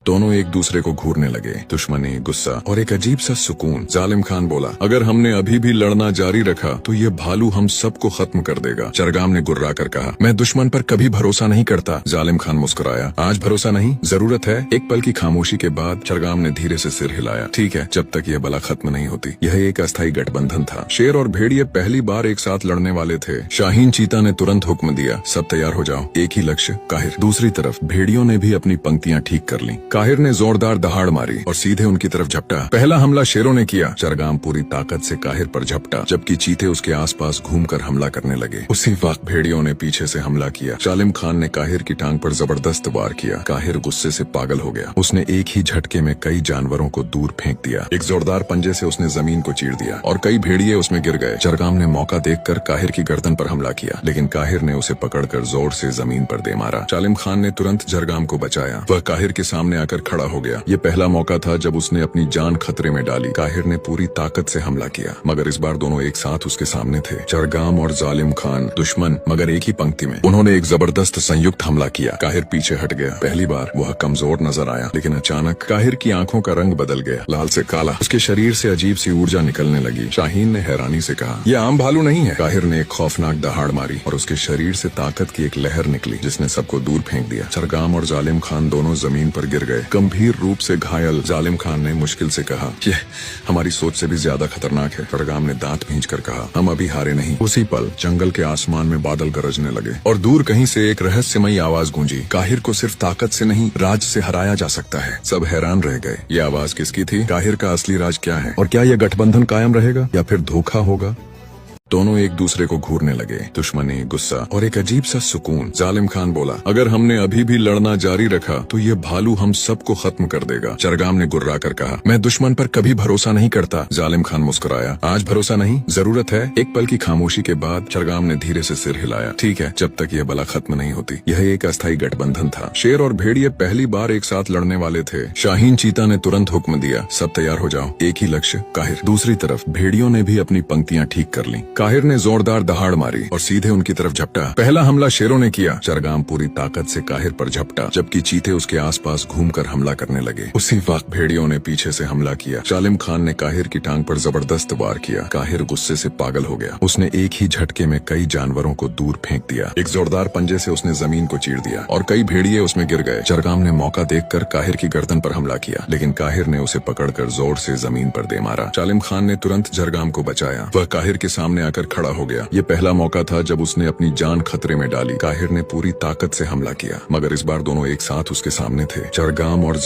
दोनों एक दूसरे को घूरने लगे। दुश्मनी, गुस्सा और एक अजीब सा सुकून। जालिम खान बोला, अगर हमने अभी भी लड़ना जारी रखा तो ये भालू हम सबको खत्म कर देगा। चरगाम ने गुर्रा कर कहा, मैं दुश्मन पर कभी भरोसा नहीं करता। जालिम खान मुस्कुराया, आज भरोसा नहीं, जरूरत है। एक पल की खामोशी के बाद चरगाम ने धीरे से सिर हिलाया, ठीक है, जब तक यह बला खत्म नहीं होती। यह एक अस्थायी गठबंधन था। शेर और भेड़िए पहली बार एक साथ लड़ने वाले थे। शाहीन चीता ने तुरंत हुक्म दिया, सब तैयार हो जाओ, एक ही लक्ष्य, काहिर। दूसरी तरफ भेड़ियों ने भी अपनी पंक्तियां ठीक कर लीं। काहिर ने जोरदार दहाड़ मारी और सीधे उनकी तरफ झपटा। पहला हमला शेरों ने किया। चरगाम पूरी ताकत से काहिर पर झपटा, जबकि चीते उसके आसपास घूमकर हमला करने लगे। उसी वक्त भेड़ियों ने पीछे से हमला किया। जालिम खान ने काहिर की टांग पर जबरदस्त वार किया। काहिर गुस्से से पागल हो गया। उसने एक ही झटके में कई जानवरों को दूर फेंक दिया। एक जोरदार पंजे से उसने जमीन को चीर दिया और कई भेड़िए उसमें गिर गए। चरगाम ने मौका देखकर काहिर की गर्दन पर हमला किया, लेकिन काहिर ने उसे पकड़कर जोर से जमीन पर दे मारा। जालिम खान ने तुरंत चरगाम को बचाया। वह काहिर के सामने आकर खड़ा हो गया। ये पहला मौका था जब उसने अपनी जान खतरे में डाली। काहिर ने पूरी ताकत से हमला किया, मगर इस बार दोनों एक साथ उसके सामने थे। चरगाम और जालिम खान दुश्मन, मगर एक ही पंक्ति में। उन्होंने एक जबरदस्त संयुक्त हमला किया। काहिर पीछे हट गया। पहली बार वह कमजोर नजर आया, लेकिन अचानक काहिर की आंखों का रंग बदल गया, लाल से काला। उसके शरीर से अजीब सी ऊर्जा निकलने लगी। शाहीन ने हैरानी से कहा, यह आम भालू नहीं है। काहिर ने एक खौफनाक दहाड़ मारी और उसके शरीर से ताकत की एक लहर निकली, जिसने सबको दूर फेंक दिया। चरगाम और जालिम खान दोनों जमीन पर गिर गए, गंभीर रूप से घायल। जालिम खान ने मुश्किल से कहा, यह हमारी सोच से भी ज्यादा खतरनाक है। चरगाम ने दांत भींचकर कहा, हम अभी हारे नहीं। उसी पल जंगल के आसमान में बादल गरजने लगे और दूर कहीं से एक रहस्यमयी आवाज गूंजी, काहिर को सिर्फ ताकत से नहीं, राज से हराया जा सकता है। सब हैरान रह गए। ये आवाज किसकी थी? काहिर का असली राज क्या है? और क्या यह गठबंधन कायम रहेगा या फिर धोखा होगा? दोनों एक दूसरे को घूरने लगे। दुश्मनी, गुस्सा और एक अजीब सा सुकून। जालिम खान बोला, अगर हमने अभी भी लड़ना जारी रखा तो ये भालू हम सबको खत्म कर देगा। चरगाम ने गुर्रा कर कहा, मैं दुश्मन पर कभी भरोसा नहीं करता। जालिम खान मुस्कुराया, आज भरोसा नहीं, जरूरत है। एक पल की खामोशी के बाद चरगाम ने धीरे से सिर हिलाया, ठीक है, जब तक यह बला खत्म नहीं होती। यह एक अस्थायी गठबंधन था। शेर और भेड़िए पहली बार एक साथ लड़ने वाले थे। शाहीन चीता ने तुरंत हुक्म दिया, सब तैयार हो जाओ, एक ही लक्ष्य, काहिर। दूसरी तरफ भेड़ियों ने भी अपनी पंक्तियां ठीक कर लीं। काहिर ने जोरदार दहाड़ मारी और सीधे उनकी तरफ झपटा। पहला हमला शेरों ने किया। चरगाम पूरी ताकत से काहिर पर झपटा, जबकि चीते उसके आसपास घूमकर हमला करने लगे। उसी वक्त भेड़ियों ने पीछे से हमला किया। जालिम खान ने काहिर की टांग पर जबरदस्त वार किया। काहिर गुस्से से पागल हो गया। उसने एक ही झटके में कई जानवरों को दूर फेंक दिया। एक जोरदार पंजे से उसने जमीन को चीर दिया और कई भेड़िए उसमें गिर गए। चरगाम ने मौका देखकर काहिर की गर्दन पर हमला किया, लेकिन काहिर ने उसे पकड़कर जोर से जमीन पर दे मारा। जालिम खान ने तुरंत चरगाम को बचाया। वह काहिर के सामने आकर खड़ा हो गया। ये पहला मौका था जब उसने अपनी जान खतरे में डाली। काहिर ने पूरी ताकत से हमला किया, मगर इस बार दोनों एक साथ उसके सामने थे। चरगाम और